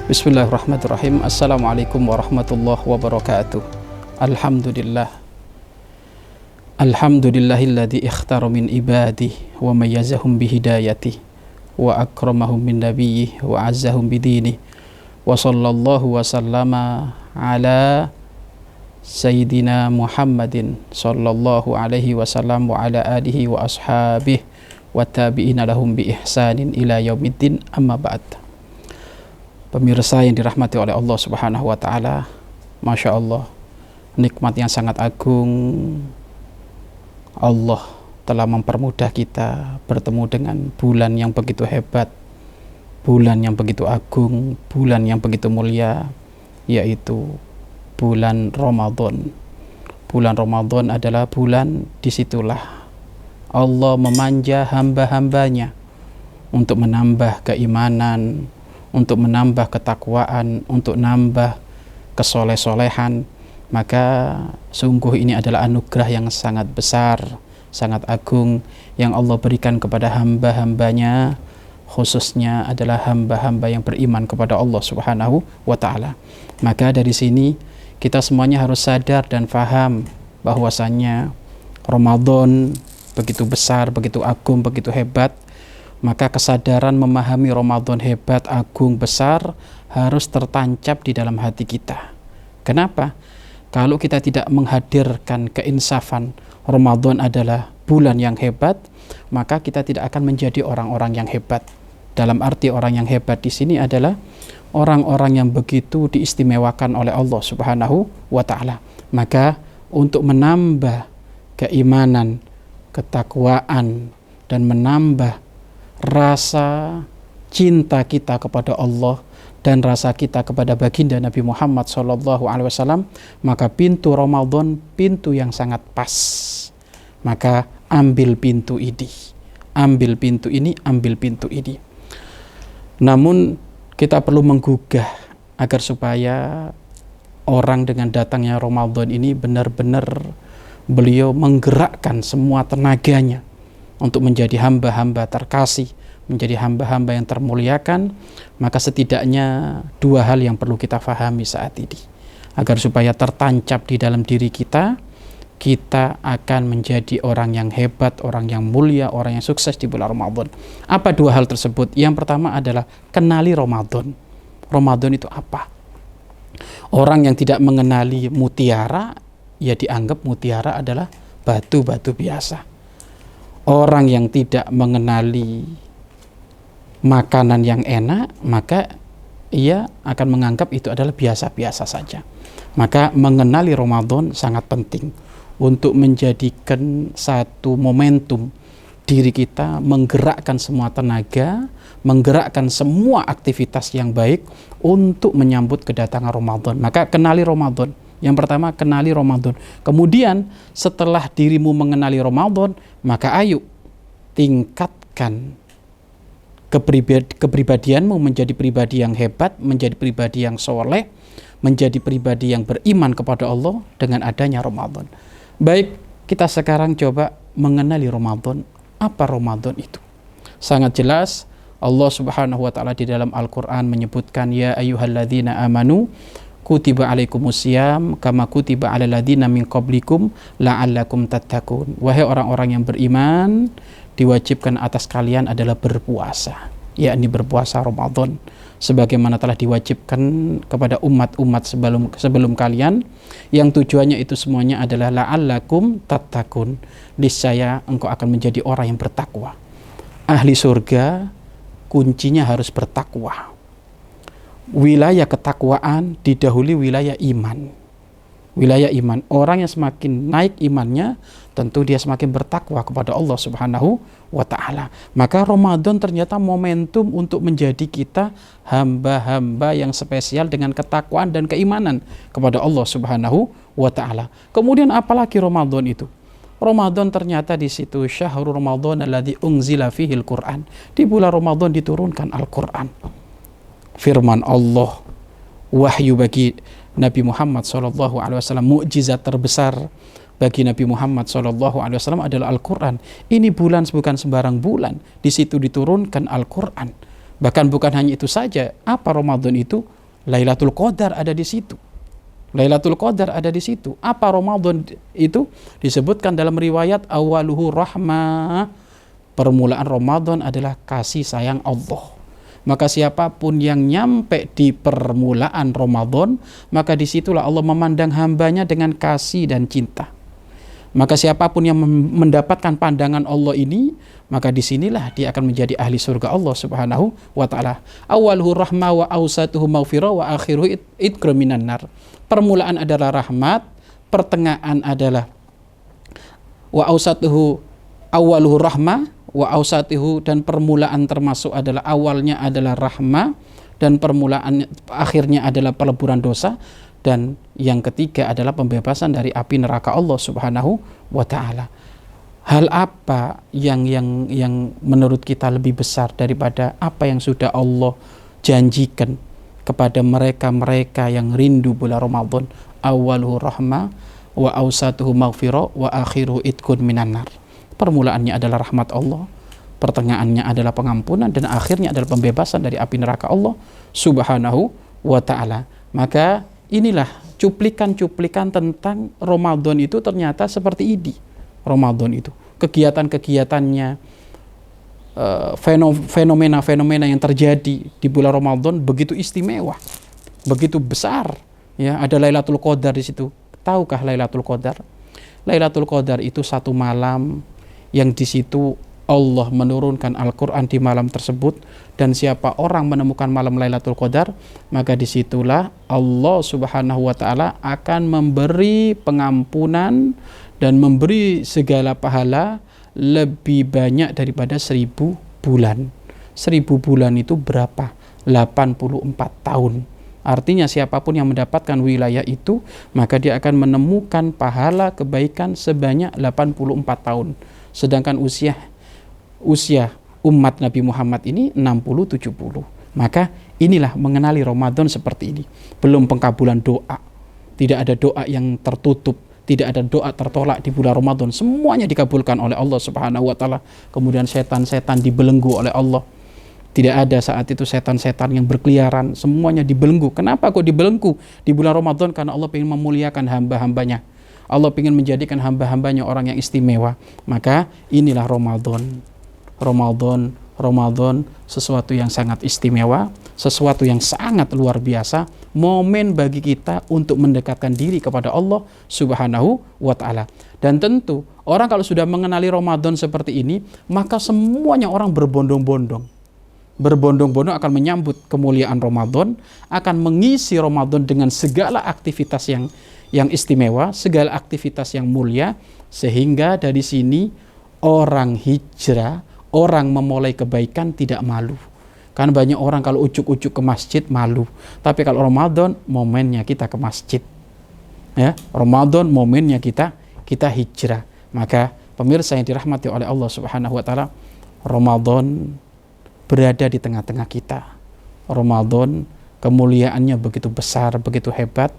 Bismillahirrahmanirrahim. Assalamualaikum warahmatullahi wabarakatuh. Alhamdulillah. Alhamdulillahilladzi ikhtara min ibadihi wa mayyazahum bihidayatihi wa akramahum min nabiyyihi wa azzahum bidinihi wa sallallahu wa sallama ala sayyidina Muhammadin sallallahu alaihi wasallam wa ala alihi wa ashabihi wa tabi'ina lahum bi ihsanin ila yaumiddin, amma ba'd. Pemirsa yang dirahmati oleh Allah Subhanahu wa taala, Masya Allah, nikmat yang sangat agung. Allah telah mempermudah kita bertemu dengan bulan yang begitu hebat, bulan yang begitu agung, bulan yang begitu mulia, yaitu bulan Ramadan. Bulan Ramadan adalah bulan disitulah Allah memanja hamba-hambanya untuk menambah keimanan, untuk menambah ketakwaan, untuk nambah kesoleh-solehan. Maka sungguh ini adalah anugerah yang sangat besar, sangat agung yang Allah berikan kepada hamba-hambanya, khususnya adalah hamba-hamba yang beriman kepada Allah Subhanahu wa ta'ala. Maka dari sini kita semuanya harus sadar dan faham bahwasannya Ramadan begitu besar, begitu agung, begitu hebat. Maka kesadaran memahami Ramadan hebat, agung, besar harus tertancap di dalam hati kita. Kenapa? Kalau kita tidak menghadirkan keinsafan Ramadan adalah bulan yang hebat, maka kita tidak akan menjadi orang-orang yang hebat. Dalam arti orang yang hebat di sini adalah orang-orang yang begitu diistimewakan oleh Allah Subhanahu wa ta'ala. Maka untuk menambah keimanan, ketakwaan, dan menambah rasa cinta kita kepada Allah dan rasa kita kepada baginda Nabi Muhammad SAW, maka pintu Ramadan pintu yang sangat pas. Maka ambil pintu ini, ambil pintu ini, ambil pintu ini. Namun kita perlu menggugah agar supaya orang dengan datangnya Ramadan ini benar-benar beliau menggerakkan semua tenaganya untuk menjadi hamba-hamba terkasih, menjadi hamba-hamba yang termuliakan. Maka setidaknya dua hal yang perlu kita fahami saat ini, agar supaya tertancap di dalam diri kita, kita akan menjadi orang yang hebat, orang yang mulia, orang yang sukses di bulan Ramadan. Apa dua hal tersebut? Yang pertama adalah kenali Ramadan. Ramadan itu apa? Orang yang tidak mengenali mutiara, ya dianggap mutiara adalah batu-batu biasa. Orang yang tidak mengenali makanan yang enak, maka ia akan menganggap itu adalah biasa-biasa saja. Maka mengenali Ramadan sangat penting untuk menjadikan satu momentum diri kita, menggerakkan semua tenaga, menggerakkan semua aktivitas yang baik untuk menyambut kedatangan Ramadan. Maka kenali Ramadan. Yang pertama, kenali Ramadan. Kemudian setelah dirimu mengenali Ramadan, maka ayo tingkatkan kepribadianmu menjadi pribadi yang hebat, menjadi pribadi yang soleh, menjadi pribadi yang beriman kepada Allah dengan adanya Ramadan. Baik, kita sekarang coba mengenali Ramadan. Apa Ramadan itu? Sangat jelas Allah Subhanahu wa ta'ala di dalam Al-Quran menyebutkan, ya ayyuhalladzina amanu kutiba alaikumusiyam kama kutiba alal ladzina min qablikum la'allakum tattaqun. Wahai orang-orang yang beriman, diwajibkan atas kalian adalah berpuasa, yakni berpuasa Ramadan sebagaimana telah diwajibkan kepada umat-umat sebelum kalian, yang tujuannya itu semuanya adalah la'allakum tattaqun, niscaya engkau akan menjadi orang yang bertakwa. Ahli surga kuncinya harus bertakwa. Wilayah ketakwaan didahului wilayah iman. Wilayah iman, orang yang semakin naik imannya, tentu dia semakin bertakwa kepada Allah Subhanahu wa ta'ala. Maka Ramadan ternyata momentum untuk menjadi kita hamba-hamba yang spesial dengan ketakwaan dan keimanan kepada Allah Subhanahu wa ta'ala. Kemudian apalagi Ramadan itu? Ramadan ternyata di situ syahrul Ramadan alladzi unzila fihil Qur'an. Di bulan Ramadan diturunkan Al-Qur'an. Firman Allah, wahyu bagi Nabi Muhammad SAW, mukjizat terbesar bagi Nabi Muhammad SAW adalah Al-Quran. Ini bulan bukan sembarang bulan, di situ diturunkan Al-Quran. Bahkan bukan hanya itu saja, apa Ramadan itu? Lailatul Qadar ada di situ. Lailatul Qadar ada di situ. Apa Ramadan itu? Disebutkan dalam riwayat awaluhu rahmah. Permulaan Ramadan adalah kasih sayang Allah. Maka siapapun yang nyampe di permulaan Ramadan, maka disitulah Allah memandang hambanya dengan kasih dan cinta. Maka siapapun yang mendapatkan pandangan Allah ini, maka disinilah dia akan menjadi ahli surga Allah subhanahu wa ta'ala. Awaluhu rahmah wa awsatuhu maghfirah wa akhiruhu idkhul minan nar. Permulaan adalah rahmat, pertengahan adalah wa awsatuhu awaluhu rahmah wa awsatuhu, dan permulaan termasuk adalah awalnya adalah rahmah dan permulaan akhirnya adalah peleburan dosa, dan yang ketiga adalah pembebasan dari api neraka Allah subhanahu wa ta'ala. Hal apa yang menurut kita lebih besar daripada apa yang sudah Allah janjikan kepada mereka-mereka yang rindu bulan Ramadan? Awaluhu rahmah wa awsatuhu maghfirah wa akhiruhu idkhul minan nar. Permulaannya adalah rahmat Allah, pertengahannya adalah pengampunan, dan akhirnya adalah pembebasan dari api neraka Allah subhanahu wa ta'ala. Maka inilah cuplikan-cuplikan tentang Ramadan itu ternyata seperti ini. Ramadan itu kegiatan-kegiatannya, fenomena-fenomena yang terjadi di bulan Ramadan begitu istimewa, begitu besar. Ya, ada Lailatul Qadar di situ. Tahukah Lailatul Qadar? Lailatul Qadar itu satu malam yang di situ Allah menurunkan Al-Quran di malam tersebut, dan siapa orang menemukan malam Lailatul Qadar, maka disitulah Allah subhanahu wa ta'ala akan memberi pengampunan dan memberi segala pahala lebih banyak daripada 1000 bulan. 1000 bulan itu berapa? 84 tahun. Artinya siapapun yang mendapatkan wilayah itu, maka dia akan menemukan pahala kebaikan sebanyak 84 tahun. Sedangkan usia umat Nabi Muhammad ini 60-70. Maka inilah mengenali Ramadan seperti ini. Belum pengkabulan doa. Tidak ada doa yang tertutup, tidak ada doa tertolak di bulan Ramadan. Semuanya dikabulkan oleh Allah subhanahu wa ta'ala. Kemudian setan-setan dibelenggu oleh Allah. Tidak ada saat itu setan-setan yang berkeliaran. Semuanya dibelenggu. Kenapa kok dibelenggu di bulan Ramadan? Karena Allah ingin memuliakan hamba-hambanya. Allah ingin menjadikan hamba-hambanya orang yang istimewa. Maka inilah Ramadan. Ramadan sesuatu yang sangat istimewa, sesuatu yang sangat luar biasa, momen bagi kita untuk mendekatkan diri kepada Allah subhanahu wa ta'ala. Dan tentu orang kalau sudah mengenali Ramadan seperti ini, maka semuanya orang berbondong-bondong akan menyambut kemuliaan Ramadan, akan mengisi Ramadan dengan segala aktivitas yang istimewa, segala aktivitas yang mulia, sehingga dari sini orang hijrah, orang memulai kebaikan tidak malu. Kan banyak orang kalau ujuk-ujuk ke masjid malu. Tapi kalau Ramadan, momennya kita ke masjid. Ya, Ramadan momennya kita hijrah. Maka pemirsa yang dirahmati oleh Allah Subhanahu wa taala, Ramadan berada di tengah-tengah kita. Ramadan kemuliaannya begitu besar, begitu hebat,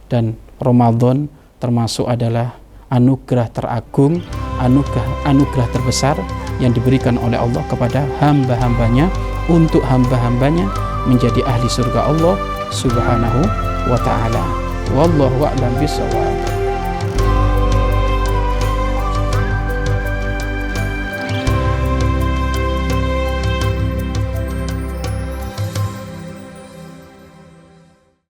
dan Ramadan termasuk adalah anugerah teragung, anugerah terbesar yang diberikan oleh Allah kepada hamba-hambanya, untuk hamba-hambanya menjadi ahli surga Allah subhanahu wa ta'ala. Wallahu a'lam bishawab.